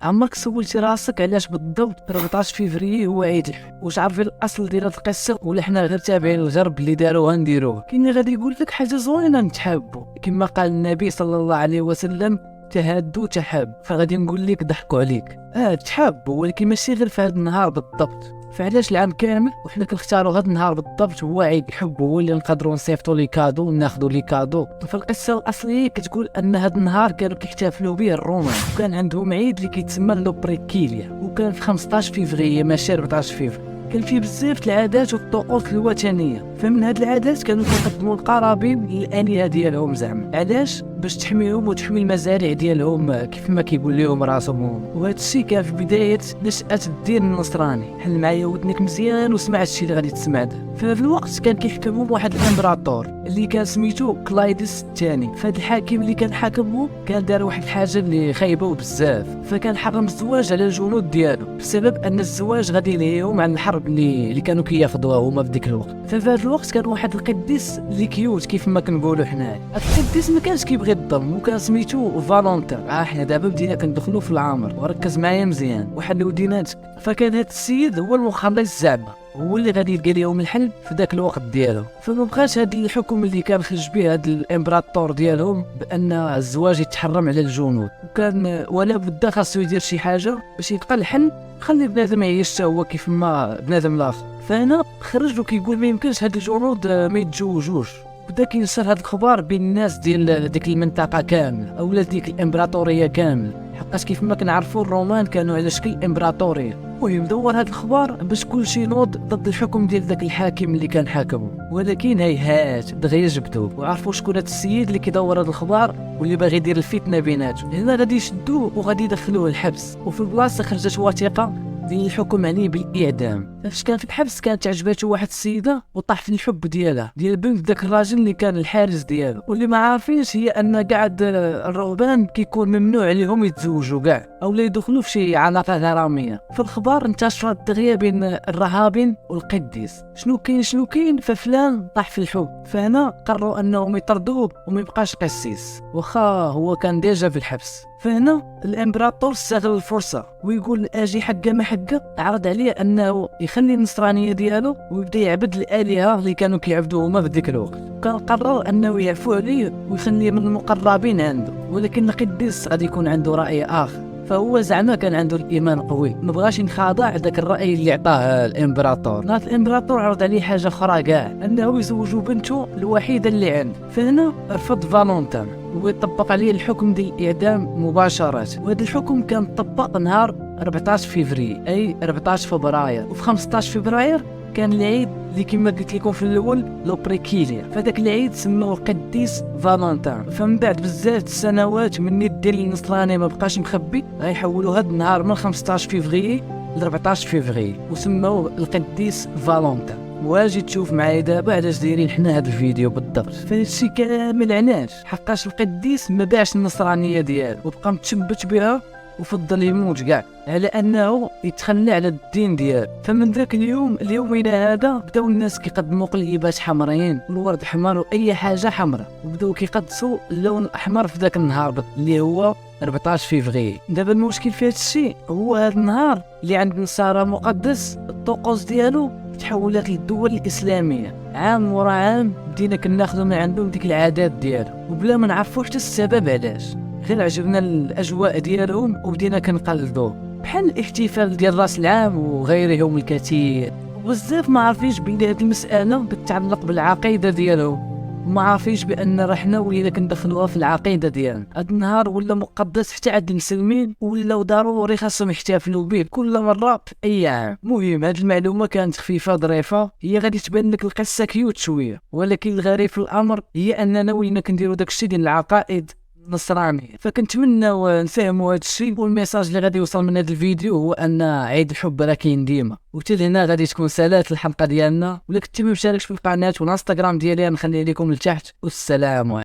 عمرك سولتي راسك علاش بالضبط 14 فيفري هو عيد الحب؟ واش عارفين الاصل ديال هاد القصه ولا حنا غير تابعين الغرب اللي داروها نديروها؟ كاين اللي غادي يقول لك حاجه زوينه نتحابوا كما قال النبي صلى الله عليه وسلم تهادوا تحاب. فغادي نقول لك ضحكوا عليك، تحابوا ولكن ماشي غير في هذا النهار بالضبط. فعلاش العام كامل وحنا كنختاروا هذا النهار بالضبط هو عيد الحب، هو اللي نقدروا نصيفطوا لي كادو وناخذوا لي كادو؟ فالقصه الاصليه كتقول ان هذا النهار كانوا كيحتفلوا به الرومان، وكان عندهم عيد اللي كيتسمى لوبريكيليا، وكان في 15 فيفري ماشي 14 فيفري. كان فيه بزاف العادات والطقوس الوثنيه، فمن هاد العادات كانوا كيقدموا القرابين للالهه ديالهم. زعما علاش؟ باش تحميهم وتحمي المزارع ديالهم كيف ما كيقول لهم راسهم. وهذا الشيء كان في بدايه نشاه الدين النصراني. حل معايا ودنك مزيان وسمع الشيء اللي غادي تسمع ده. في هذا الوقت كان كيحكمهم واحد الامبراطور اللي كان سميتو كلايدس الثاني. فهاد الحاكم اللي كان حاكمهم كان دار واحد الحاجه اللي خايبه بزاف، فكان حرم الزواج على الجنود ديالو بسبب ان الزواج غادي ينهيهم عن الحرب اللي كانوا كياخذوها هما في ديك الوقت. ففي هذا الوقت كان واحد القديس اللي كيوت كيف ما كنقولوا حنايا. القديس ما كانش كيبغي الضم وكان سميتو فالونتين. حنا دابا بدينا كندخلوا في العمر وركز معايا مزيان وحل وديناتك. فكان هذا السيد هو المخلص زعما، هو اللي غادي يلقى لهم الحل في ذاك الوقت ديالو. فما بقاش هذا الحكم اللي كان خرج به هذا الامبراطور ديالهم بان الزواج يتحرم على الجنود، وكان ولا بد خاصو يدير شي حاجه باش يلقى الحل. خلي بنادم يعيش حتى هو كيف ما بنادم الاخر. فانا خرج وكيقول ما يمكنش هاد الجنود ما يتزوجوش. بدا كينشر هاد الخبر بين الناس ديال ديك المنطقه كامله اولا ديك الامبراطوريه كامله، حقاش كيف ما كنعرفوا الرومان كانوا على شكل امبراطوريه. المهم دور هاد الخبر باش كلشي ينوض ضد الحكم ديال داك الحاكم اللي كان حاكمه، ولكن هيهات دغيا جبدوه وعرفوا شكون هاد السيد اللي كيدور هاد الخبر واللي باغي يدير الفتنه بيناتهم. هنا غادي يشدوه وغادي يدخلوه الحبس، وفي البلاصه خرجت وثيقه ديال الحكم عليه بالاعدام. فاش كان في الحبس كانت عجباتو واحد السيده وطاح في الحب ديالها ديال بنت داك الراجل اللي كان الحارس ديالو. واللي ما عارفينش هي ان قاعد الرهبان كيكون ممنوع عليهم يتزوجوا كاع اولا يدخلوا في شي علاقه غراميه. فالخبر انتشر دغيا بين الرهابين والقديس، شنو كاين ففلان طاح في الحب. فهنا قرروا انهم يطردوه وما يبقاش قسيس واخا هو كان ديجا في الحبس. فهنا الامبراطور استغل الفرصه ويقول اجي حقه ما حقه، عرض عليه انه يخلي النصرانيه ديالو ويبدا يعبد الالهه اللي كانوا كيعبدوه هما في ذاك الوقت. كان قرر انه يعفو عليه ويخليه من المقربين عنده، ولكن القديس غادي يكون عنده راي اخر. فهو زعما كان عنده الايمان قوي، ما بغاش ينخضع داك الراي اللي عطاه الامبراطور. ناض الامبراطور عرض عليه حاجه اخرى كاع، انه يزوجوا بنته الوحيده اللي عنده. فهنا رفض فالونتين ويطبق عليه الحكم ديال الاعدام مباشره. وهذا الحكم كان طبق نهار 14 فيفري اي 14 فبراير. وفي 15 فبراير كان العيد اللي كما قلت لكم في الاول لوبريكيليا. فذاك العيد سموه القديس فالونتين. فمن بعد بزاف السنوات من الدين النصراني ما بقاش مخبي، غيحولوا هذا النهار من 15 فيفري ل 14 فيفري وسموه القديس فالونتين. واجي تشوف معايا دابا علاش دايرين حنا هذا الفيديو بالضبط. فهادشي كامل علاش؟ حقاش القديس ما باعش النصرانيه ديالو وبقى متشبت بها وفضل يموت كاع على انه يتخلى على الدين ديالو. فمن ذاك اليوم الى هذا بداو الناس كيقدموا قليبات حمرين والورد حمر واي حاجه حمراء، وبداو كيقدسوا اللون الاحمر في ذاك النهار اللي هو 14 فيفري. دابا المشكل في هذا الشيء هو هذا النهار اللي عند النصارى مقدس، الطقوس ديالو تحولت للدول الاسلاميه. عام ورا عام بدينا كناخذوا من عندهم ديك العادات ديالو وبلا ما نعرفوا حتى السبب علاش، غير عجبنا الاجواء ديالهم وبدينا كنقلدوه، بحال الاحتفال ديال راس العام وغيرهم الكثير. بزاف ما عارفينش بان هذه المساله بتتعلق بالعقيده ديالهم، ما عارفينش بان راه حنا ولينا كندخلوها في العقيده ديالنا. هذا النهار ولا مقدس حتى عند المسلمين ولا ضروري خاصهم يحتفلوا به كل مره في اي عام. المهم هذه المعلومه كانت خفيفه ظريفه، هي غادي تبان لك القصه كيوت شويه، ولكن الغريب في الامر هي اننا ولينا كنديروا داكشي ديال العقائد النصرانية. فكنتمنى نفهموا هذا الشيء، والميساج اللي غادي يوصل من هذا الفيديو هو ان عيد الحب راه كاين ديما. وحتى هنا غادي تكون سالات الحلقه ديالنا، ولا كنتي ما مشاركش في القناه والانستغرام ديالي غنخليه لكم لتحت. والسلام عليكم.